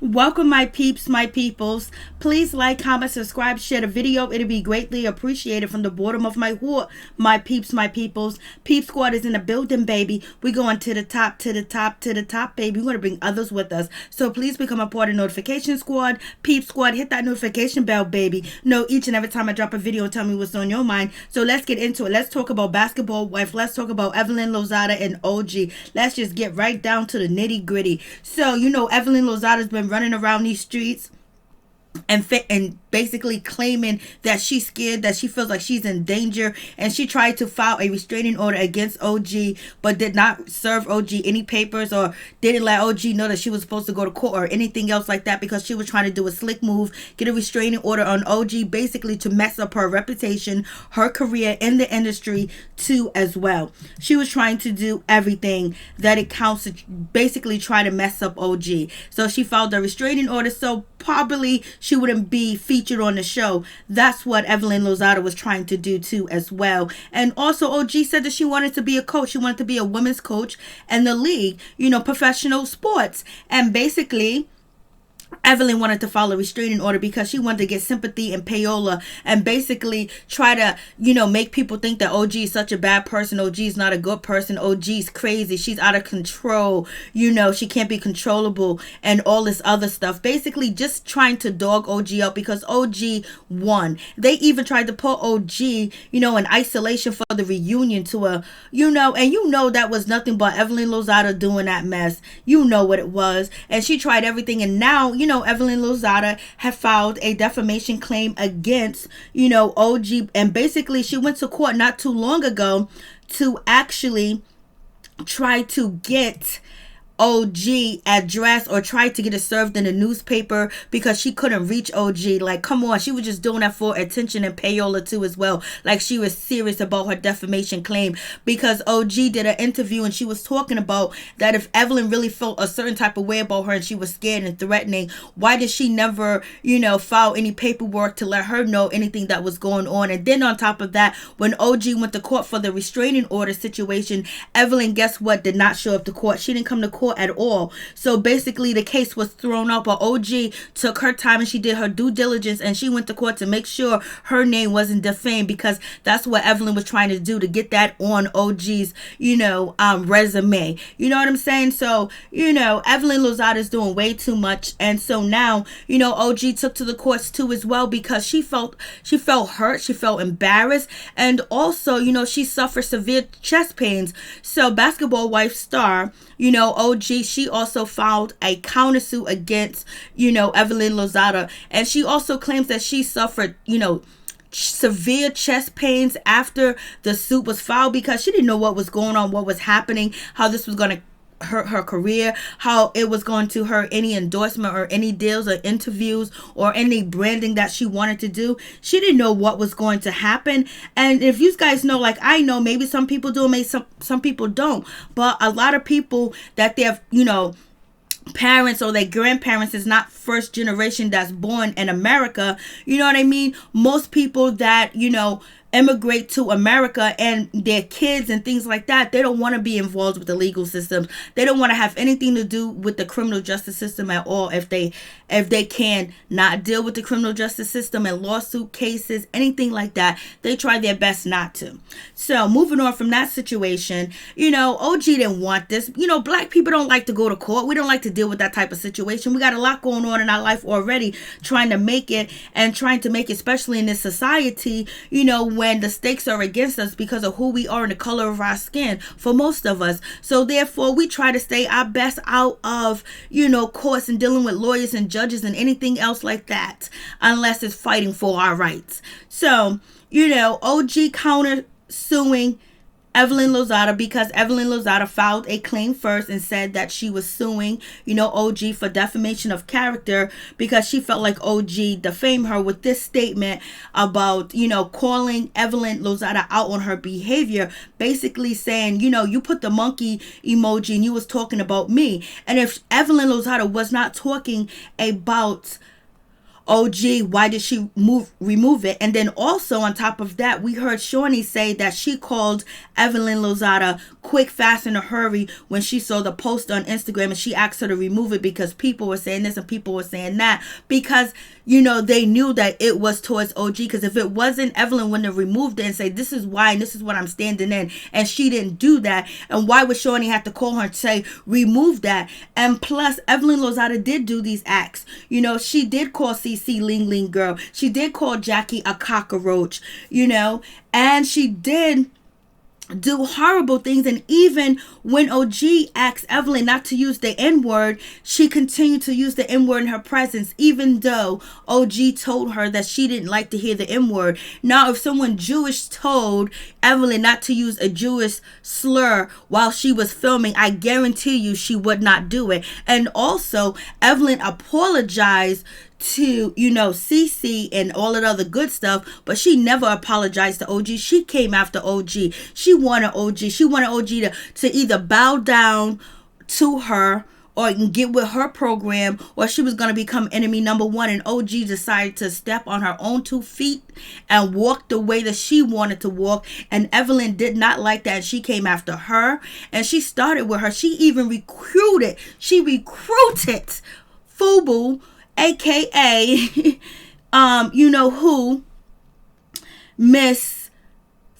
Welcome, my peeps, my peoples. Please like, comment, subscribe, share the video. It'll be greatly appreciated from the bottom of my heart, my peeps, my peoples. Peep Squad is in the building, baby. We're going to the top, to the top, to the top, baby. We're going to bring others with us. So please become a part of Notification Squad. Peep Squad, hit that notification bell, baby. Know each and every time I drop a video, tell me what's on your mind. So let's get into it. Let's talk about Basketball Wife. Let's talk about Evelyn Lozada and OG. Let's just get right down to the nitty gritty. So, you know, Evelyn Lozada's been running around these streets and basically claiming that she's scared, that she feels like she's in danger, and she tried to file a restraining order against OG, but did not serve OG any papers or didn't let OG know that she was supposed to go to court or anything else like that, because she was trying to do a slick move, get a restraining order on OG, basically to mess up her reputation, her career in the industry too as well. She was trying to do everything that it counts to basically try to mess up OG. So she filed a restraining order, so probably she wouldn't be featured on the show. That's what Evelyn Lozada was trying to do too as well. And also OG said that she wanted to be a coach. She wanted to be a women's coach in the league, you know, professional sports. And basically Evelyn wanted to file a restraining order because she wanted to get sympathy and payola and basically try to, you know, make people think that OG is such a bad person. OG is not a good person. OG is crazy. She's out of control. You know, she can't be controllable and all this other stuff. Basically just trying to dog OG out because OG won. They even tried to put OG, you know, in isolation for the reunion tour, you know, and you know that was nothing but Evelyn Lozada doing that mess. You know what it was. And she tried everything, and now, you know, Evelyn Lozada had filed a defamation claim against, you know, OG, and basically she went to court not too long ago to actually try to get OG address or tried to get it served in the newspaper because she couldn't reach OG. Like, come on, she was just doing that for attention and payola too as well. Like, she was serious about her defamation claim because OG did an interview and she was talking about that if Evelyn really felt a certain type of way about her and she was scared and threatening, why did she never, you know, file any paperwork to let her know anything that was going on? And then on top of that, when OG went to court for the restraining order situation, Evelyn, guess what, did not show up to court. She didn't come to court at all. So basically the case was thrown out, but OG took her time and she did her due diligence and she went to court to make sure her name wasn't defamed, because that's what Evelyn was trying to do, to get that on OG's, you know, resume. You know what I'm saying? So, you know, Evelyn Lozada is doing way too much, and so now, you know, OG took to the courts too as well because she felt hurt, she felt embarrassed, and also, you know, she suffered severe chest pains. So Basketball Wife star, you know, OG, she also filed a countersuit against, you know, Evelyn Lozada, and she also claims that she suffered, you know, severe chest pains after the suit was filed because she didn't know what was going on, what was happening, how this was going to hurt her career, how it was going to hurt any endorsement or any deals or interviews or any branding that she wanted to do. She didn't know what was going to happen. And if you guys know, like I know, maybe some people do, maybe some people don't, but a lot of people that they have, you know, parents or their grandparents is not first generation that's born in America. You know what I mean? Most people that, you know, immigrate to America and their kids and things like that, they don't want to be involved with the legal system. They don't want to have anything to do with the criminal justice system at all. If they can not deal with the criminal justice system and lawsuit cases, anything like that, they try their best not to. So moving on from that situation, you know, OG didn't want this. You know, black people don't like to go to court. We don't like to deal with that type of situation. We got a lot going on in our life already, trying to make it, especially in this society, you know, when the stakes are against us because of who we are and the color of our skin for most of us. So therefore we try to stay our best out of, you know, courts and dealing with lawyers and judges and anything else like that, unless it's fighting for our rights. So, you know, OG counter suing Evelyn Lozada because Evelyn Lozada filed a claim first and said that she was suing, you know, OG for defamation of character because she felt like OG defamed her with this statement about, you know, calling Evelyn Lozada out on her behavior, basically saying, you know, you put the monkey emoji and you was talking about me. And if Evelyn Lozada was not talking about OG, why did she remove it? And then also on top of that, we heard Shawnee say that she called Evelyn Lozada quick, fast, in a hurry when she saw the post on Instagram, and she asked her to remove it because people were saying this and people were saying that, because they knew that it was towards OG. Because if it wasn't, Evelyn wouldn't have removed it and say, this is why and this is what I'm standing in. And she didn't do that. And why would Shawnee have to call her and say, remove that? And plus, Evelyn Lozada did do these acts. She did call CC Ling Ling Girl. She did call Jackie a cockroach, and she did do horrible things. And even when OG asked Evelyn not to use the N-word, she continued to use the N-word in her presence, even though OG told her that she didn't like to hear the N-word. Now, if someone Jewish told Evelyn not to use a Jewish slur while she was filming, I guarantee you she would not do it. And also, Evelyn apologized to CC and all of the other good stuff, but she never apologized to OG. She came after OG. She wanted OG to either bow down to her or get with her program, or she was going to become enemy number one. And OG decided to step on her own 2 feet and walk the way that she wanted to walk. And Evelyn did not like that. And she came after her, and she started with her. She even recruited FUBU, aka who, Miss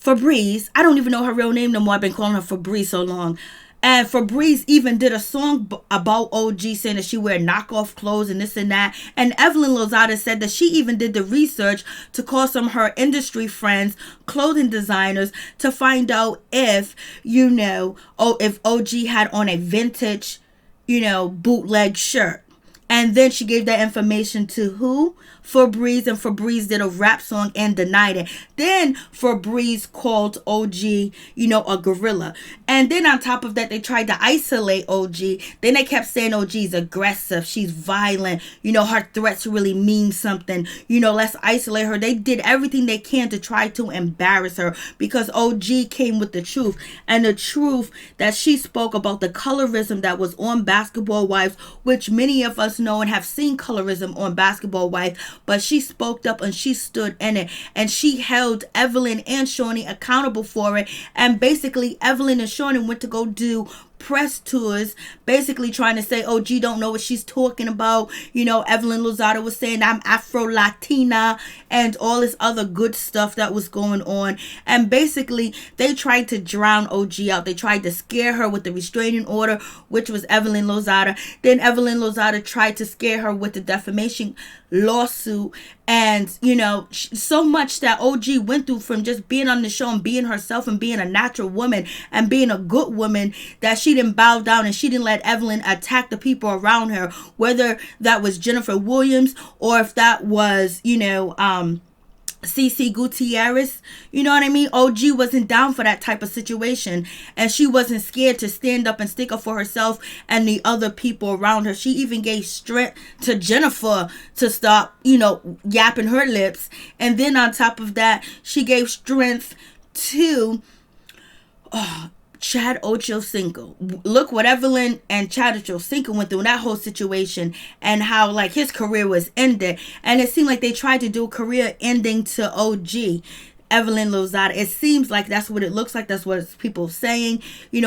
Febreze. I don't even know her real name no more. I've been calling her Febreze so long. And Febreze even did a song about OG, saying that she wear knockoff clothes and this and that. And Evelyn Lozada said that she even did the research to call some of her industry friends, clothing designers, to find out if if OG had on a vintage bootleg shirt. And then she gave that information to who? Febreze, and Febreze did a rap song and denied it. Then Febreze called OG, a gorilla. And then on top of that, they tried to isolate OG. Then they kept saying OG's aggressive, she's violent, her threats really mean something. Let's isolate her. They did everything they can to try to embarrass her, because OG came with the truth. And the truth that she spoke about the colorism that was on Basketball Wives, which many of us know and have seen colorism on Basketball Wives, but she spoke up and she stood in it, and she held Evelyn and Shawnee accountable for it. And basically Evelyn and Shawnee went to go do press tours, basically trying to say OG don't know what she's talking about. Evelyn Lozada was saying I'm Afro-Latina and all this other good stuff that was going on. And basically they tried to drown OG out. They tried to scare her with the restraining order, which was Evelyn Lozada. Then Evelyn Lozada tried to scare her with the defamation lawsuit. And so much that OG went through from just being on the show and being herself and being a natural woman and being a good woman, that she didn't bow down and she didn't let Evelyn attack the people around her, whether that was Jennifer Williams or if that was CC Gutierrez. You know what I mean? OG wasn't down for that type of situation, and she wasn't scared to stand up and stick up for herself and the other people around her. She even gave strength to Jennifer to stop yapping her lips. And then on top of that, she gave strength to Chad Ochocinco. Look what Evelyn and Chad Ochocinco went through in that whole situation, and how his career was ended. And it seemed like they tried to do a career ending to OG, Evelyn Lozada. It seems like that's what it looks like. That's what people are saying,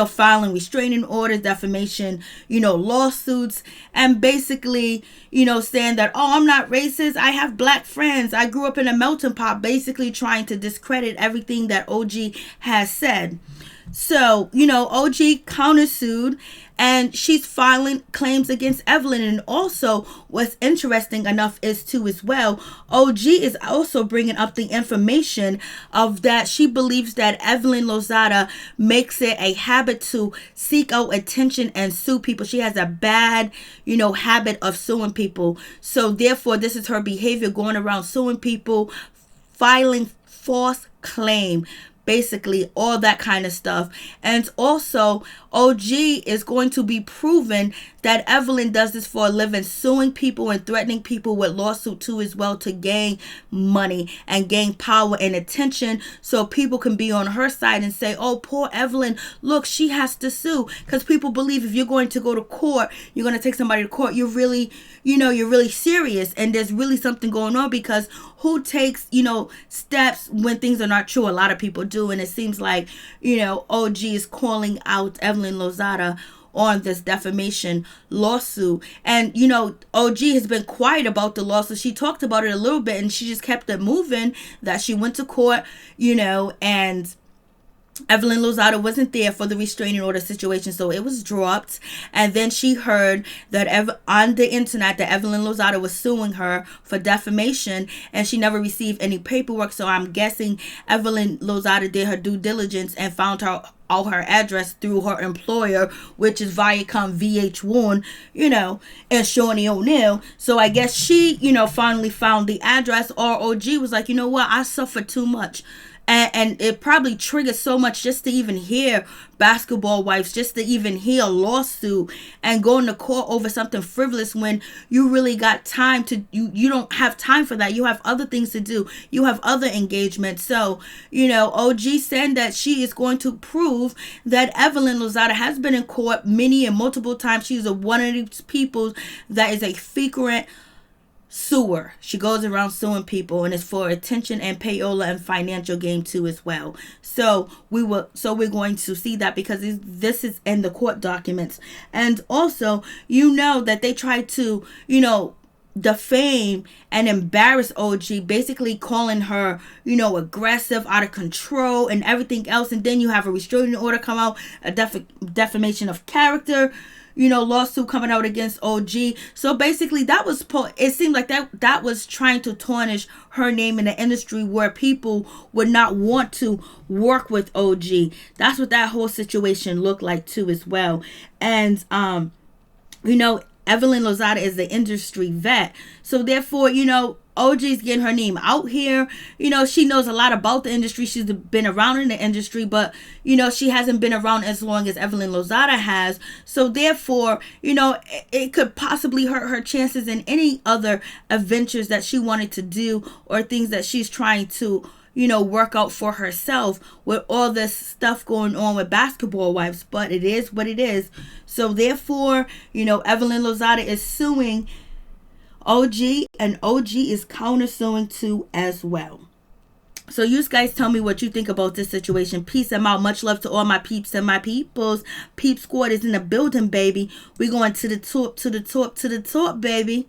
filing restraining orders, defamation, lawsuits, and basically, saying that, oh, I'm not racist, I have black friends, I grew up in a melting pot, basically trying to discredit everything that OG has said. So, OG countersued, and she's filing claims against Evelyn. And also, what's interesting enough is too as well, OG is also bringing up the information of that she believes that Evelyn Lozada makes it a habit to seek out attention and sue people. She has a bad, habit of suing people. So therefore, this is her behavior, going around suing people, filing false claim, basically all that kind of stuff. And also OG is going to be proven that Evelyn does this for a living, suing people and threatening people with lawsuit too as well, to gain money and gain power and attention, so people can be on her side and say, oh, poor Evelyn, look, she has to sue. Because people believe if you're going to go to court, you're going to take somebody to court, you're really, you're really serious, and there's really something going on. Because who takes, steps when things are not true? A lot of people do, and it seems like, OG is calling out Evelyn Lozada on this defamation lawsuit. And OG has been quiet about the lawsuit. She talked about it a little bit, and she just kept it moving, that she went to court, and Evelyn Lozada wasn't there for the restraining order situation, so it was dropped. And then she heard that on the internet that Evelyn Lozada was suing her for defamation, and she never received any paperwork. So I'm guessing Evelyn Lozada did her due diligence and found her address through her employer, which is Viacom VH1, and ShaunieONeal. So I guess she, finally found the address, or OG was like, what, I suffer too much. And it probably triggers so much just to even hear basketball wives, just to even hear a lawsuit and going to court over something frivolous, when you really got time to, you don't have time for that. You have other things to do. You have other engagements. So, OG said that she is going to prove that Evelyn Lozada has been in court many and multiple times. She's one of these people that is a frequent suer. She goes around suing people, and it's for attention and payola and financial gain too as well. So we're going to see that, because this is in the court documents. And also, that they tried to, defame and embarrass OG, basically calling her, aggressive, out of control, and everything else. And then you have a restraining order come out, a defamation of character, lawsuit coming out against OG. So basically it seemed like that was trying to tarnish her name in the industry, where people would not want to work with OG. That's what that whole situation looked like too as well. And Evelyn Lozada is the industry vet, so therefore OG's getting her name out here. She knows a lot about the industry. She's been around in the industry, but, she hasn't been around as long as Evelyn Lozada has. So therefore, it could possibly hurt her chances in any other adventures that she wanted to do, or things that she's trying to, work out for herself, with all this stuff going on with basketball wives. But it is what it is. So therefore, Evelyn Lozada is suing OG, and OG is countersuing too as well. So you guys tell me what you think about this situation. Peace and out. Much love to all my peeps and my peoples. Peep Squad is in the building, baby. We going to the top, baby.